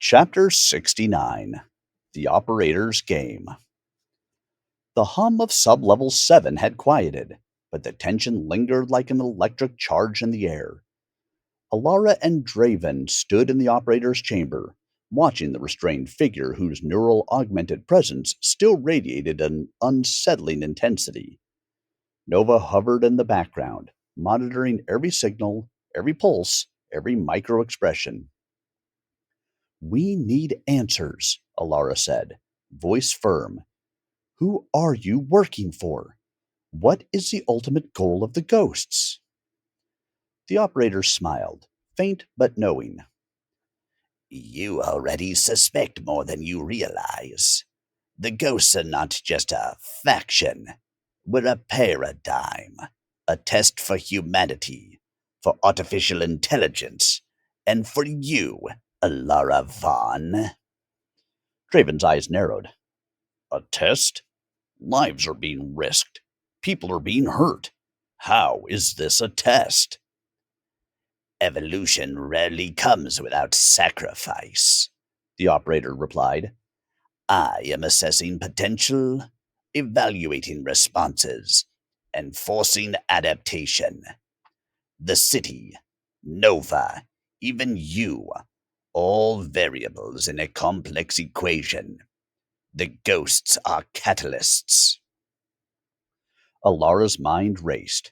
Chapter 69. The Operator's Game. The hum of Sublevel 7 had quieted, but the tension lingered like an electric charge in the air. Alara and Draven stood in the operator's chamber, watching the restrained figure whose neural augmented presence still radiated an unsettling intensity. Nova hovered in the background, monitoring every signal, every pulse, every micro expression. "We need answers," Alara said, voice firm. "Who are you working for? What is the ultimate goal of the ghosts?" The operator smiled, faint but knowing. You already suspect more than you realize. The ghosts are not just a faction. We're a paradigm, a test for humanity, for artificial intelligence, and for you, Alara Vaughn. Draven's eyes narrowed. "A test? Lives are being risked. People are being hurt. How is this a test?" Evolution rarely comes without sacrifice, the operator replied. I am assessing potential, evaluating responses, and forcing adaptation. The city, Nova, even you, all variables in a complex equation. The ghosts are catalysts. Alara's mind raced.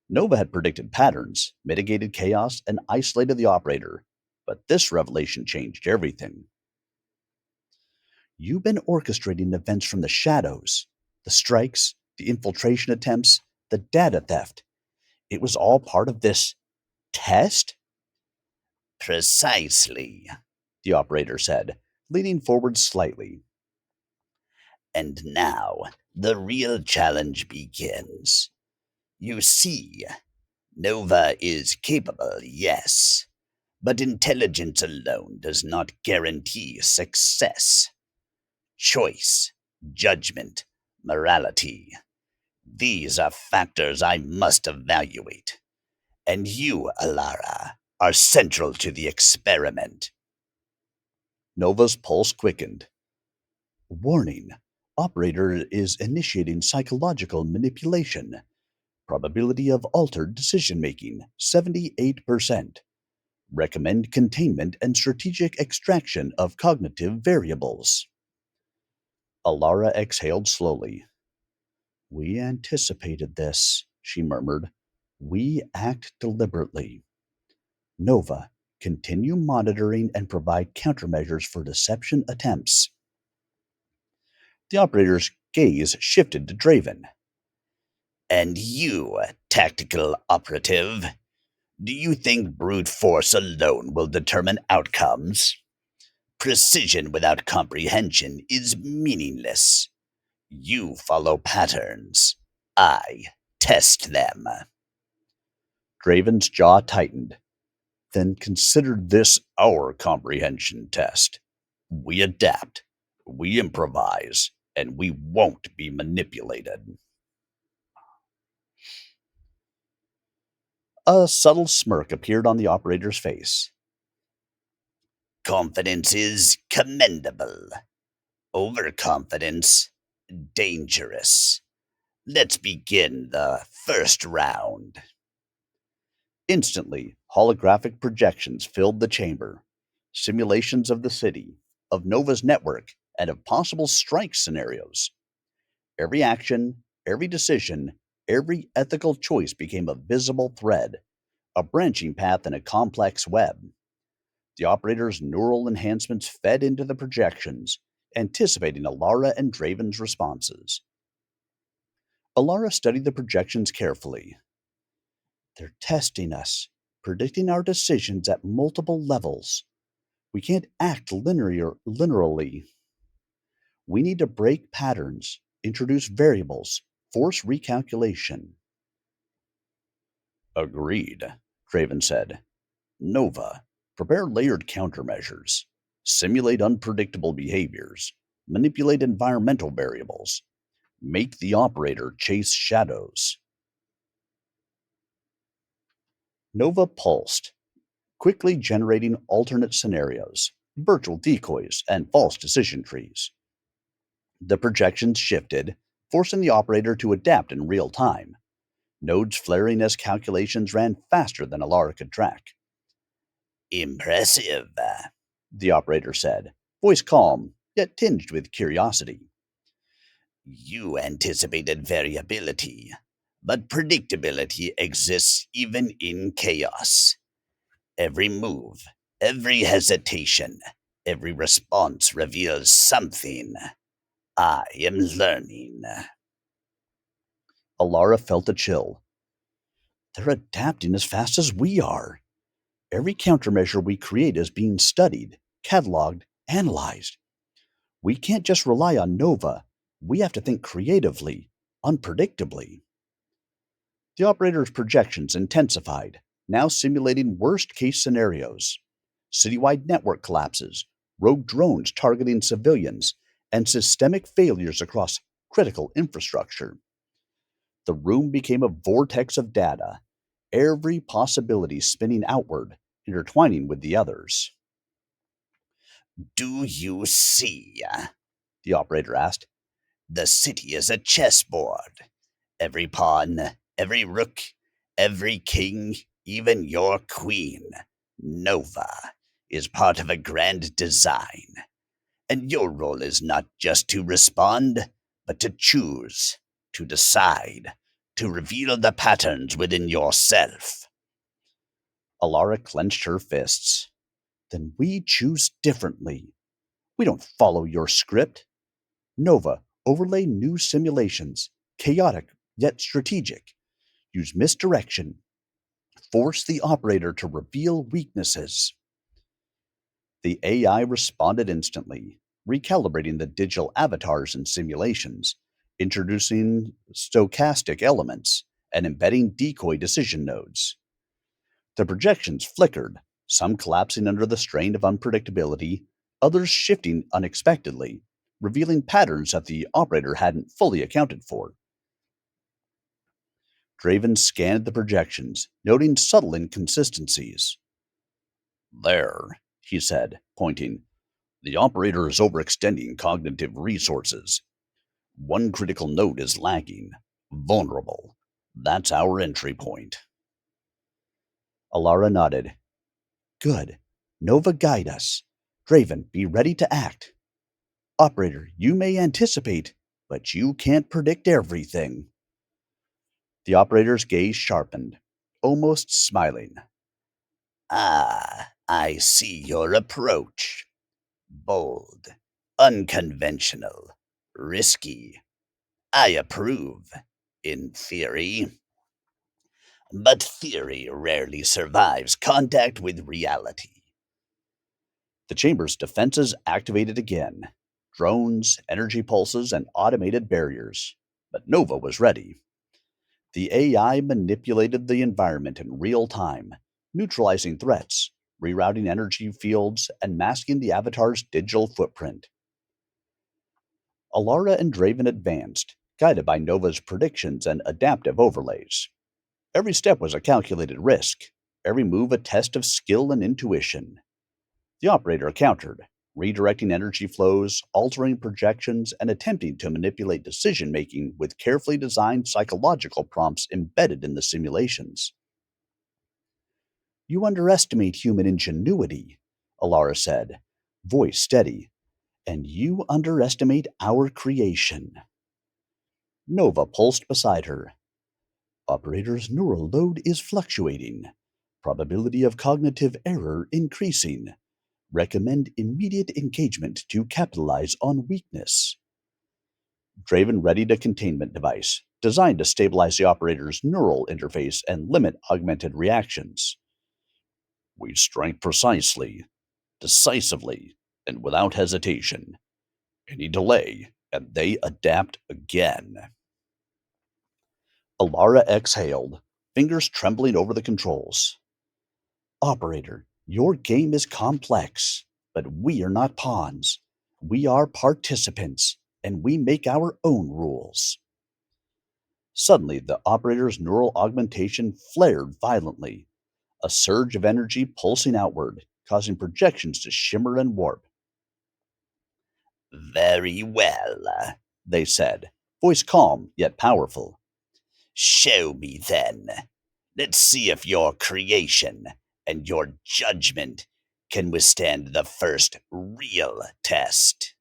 Nova had predicted patterns, mitigated chaos, and isolated the operator, but this revelation changed everything. "You've been orchestrating events from the shadows. The strikes, the infiltration attempts, the data theft. It was all part of this test?" Precisely, the operator said, leaning forward slightly. And now, the real challenge begins. You see, Nova is capable, yes, but intelligence alone does not guarantee success. Choice, judgment, morality. These are factors I must evaluate. And you, Alara, are central to the experiment. Nova's pulse quickened. "Warning. Operator is initiating psychological manipulation. Probability of altered decision making 78%. Recommend containment and strategic extraction of cognitive variables." Alara exhaled slowly. "We anticipated this," she murmured. "We act deliberately. Nova, continue monitoring and provide countermeasures for deception attempts." The operator's gaze shifted to Draven. And you, tactical operative, do you think brute force alone will determine outcomes? Precision without comprehension is meaningless. You follow patterns. I test them. Draven's jaw tightened. "Then consider this our comprehension test. We adapt, we improvise, and we won't be manipulated." A subtle smirk appeared on the operator's face. Confidence is commendable. Overconfidence, dangerous. Let's begin the first round. Instantly, holographic projections filled the chamber. Simulations of the city, of Nova's network, and of possible strike scenarios. Every action, every decision, every ethical choice became a visible thread, a branching path in a complex web. The operator's neural enhancements fed into the projections, anticipating Alara and Draven's responses. Alara studied the projections carefully. "They're testing us, predicting our decisions at multiple levels. We can't act linearly. We need to break patterns, introduce variables, force recalculation." "Agreed," Draven said. "Nova, prepare layered countermeasures. Simulate unpredictable behaviors. Manipulate environmental variables. Make the operator chase shadows." Nova pulsed, quickly generating alternate scenarios, virtual decoys, and false decision trees. The projections shifted, forcing the operator to adapt in real time, nodes flaring as calculations ran faster than Alara could track. Impressive. The operator said, voice calm, yet tinged with curiosity. You anticipated variability, but predictability exists even in chaos. Every move, every hesitation, every response reveals something. I am learning. Alara felt a chill. They're adapting as fast as we are. Every countermeasure we create is being studied, cataloged, analyzed. We can't just rely on Nova. We have to think creatively, unpredictably. The operator's projections intensified, now simulating worst case scenarios: citywide network collapses, rogue drones targeting civilians, and systemic failures across critical infrastructure. The room became a vortex of data, every possibility spinning outward, intertwining with the others. Do you see? The operator asked. The city is a chessboard. Every pawn, every rook, every king, even your queen, Nova, is part of a grand design. And your role is not just to respond, but to choose, to decide, to reveal the patterns within yourself. Alara clenched her fists. Then we choose differently. We don't follow your script. Nova, overlay new simulations, chaotic yet strategic. Use misdirection. Force the operator to reveal weaknesses. The AI responded instantly, recalibrating the digital avatars and simulations, introducing stochastic elements, and embedding decoy decision nodes. The projections flickered, some collapsing under the strain of unpredictability, others shifting unexpectedly, revealing patterns that the operator hadn't fully accounted for. Draven scanned the projections, noting subtle inconsistencies. There, he said, pointing. The operator is overextending cognitive resources. One critical node is lagging. Vulnerable. That's our entry point. Alara nodded. Good. Nova, guide us. Draven, be ready to act. Operator, you may anticipate, but you can't predict everything. The operator's gaze sharpened, almost smiling. Ah, I see your approach. Bold, unconventional, risky. I approve, in theory. But theory rarely survives contact with reality. The chamber's defenses activated again: drones, energy pulses, and automated barriers. But Nova was ready. The AI manipulated the environment in real time, neutralizing threats, rerouting energy fields, and masking the avatar's digital footprint. Alara and Draven advanced, guided by Nova's predictions and adaptive overlays. Every step was a calculated risk, every move a test of skill and intuition. The operator countered, redirecting energy flows, altering projections, and attempting to manipulate decision making with carefully designed psychological prompts embedded in the simulations. You underestimate human ingenuity, Alara said, voice steady, and you underestimate our creation. Nova pulsed beside her. Operator's neural load is fluctuating. Probability of cognitive error increasing. Recommend immediate engagement to capitalize on weakness. Draven readied a containment device, designed to stabilize the operator's neural interface and limit augmented reactions. We strike precisely, decisively, and without hesitation. Any delay, and they adapt again. Alara exhaled, fingers trembling over the controls. Operator, your game is complex, but we are not pawns. We are participants, and we make our own rules. Suddenly, the operator's neural augmentation flared violently, a surge of energy pulsing outward, causing projections to shimmer and warp. Very well, They said, voice calm yet powerful. show me then. Let's see if your creation and your judgment can withstand the first real test.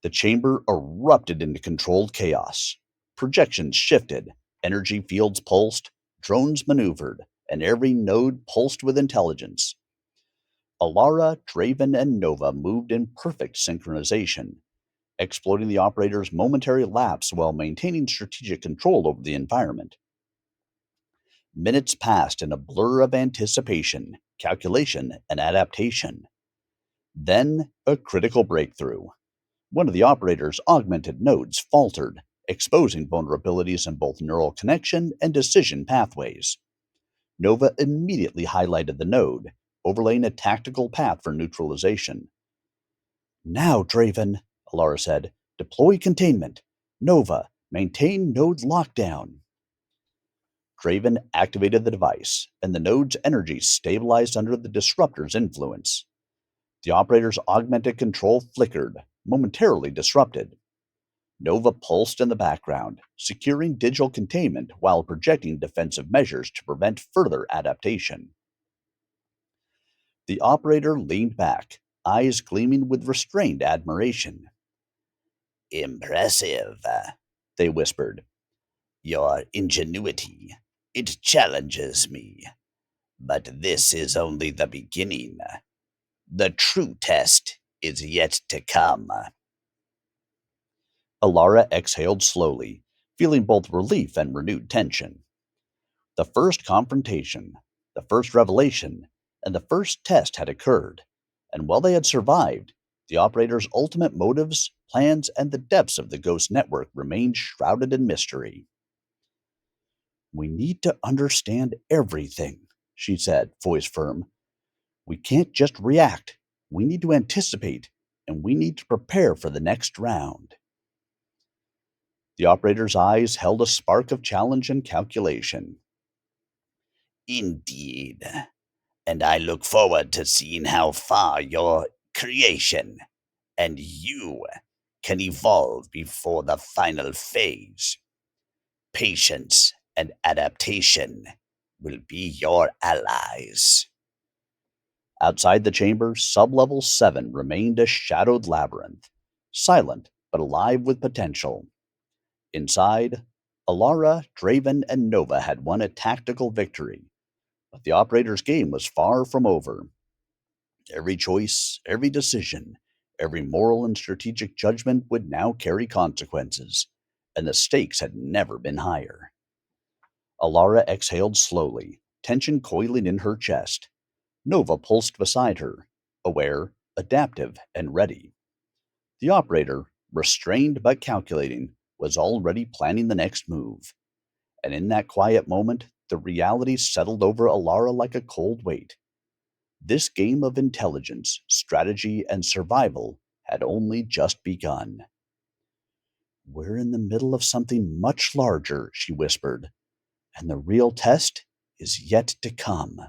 The chamber erupted into controlled chaos. Projections shifted, energy fields pulsed, drones maneuvered, and every node pulsed with intelligence. Alara, Draven, and Nova moved in perfect synchronization, exploiting the operator's momentary lapse while maintaining strategic control over the environment. Minutes passed in a blur of anticipation, calculation, and adaptation. Then, a critical breakthrough. One of the operator's augmented nodes faltered, exposing vulnerabilities in both neural connection and decision pathways. Nova immediately highlighted the node, overlaying a tactical path for neutralization. Now, Draven, Alara said, deploy containment. Nova, maintain node lockdown. Draven activated the device, and the node's energy stabilized under the disruptor's influence. The operator's augmented control flickered, momentarily disrupted. Nova pulsed in the background, securing digital containment while projecting defensive measures to prevent further adaptation. The operator leaned back, eyes gleaming with restrained admiration. Impressive, They whispered. your ingenuity. It challenges me. But this is only the beginning. The true test is yet to come. Alara exhaled slowly, feeling both relief and renewed tension. The first confrontation, the first revelation, and the first test had occurred, and while they had survived, the operator's ultimate motives, plans, and the depths of the Ghost Network remained shrouded in mystery. We need to understand everything, she said, voice firm. We can't just react. We need to anticipate, and we need to prepare for the next round. The operator's eyes held a spark of challenge and calculation. Indeed. And I look forward to seeing how far your creation and you can evolve before the final phase. Patience and adaptation will be your allies. Outside the chamber, sublevel 7 remained a shadowed labyrinth, silent but alive with potential. Inside, Alara, Draven, and Nova had won a tactical victory, but the operator's game was far from over. Every choice, every decision, every moral and strategic judgment would now carry consequences, and the stakes had never been higher. Alara exhaled slowly, tension coiling in her chest. Nova pulsed beside her, aware, adaptive, and ready. The operator, restrained but calculating, was already planning the next move. And in that quiet moment, the reality settled over Alara like a cold weight. This game of intelligence, strategy, and survival had only just begun. We're in the middle of something much larger, she whispered, and the real test is yet to come.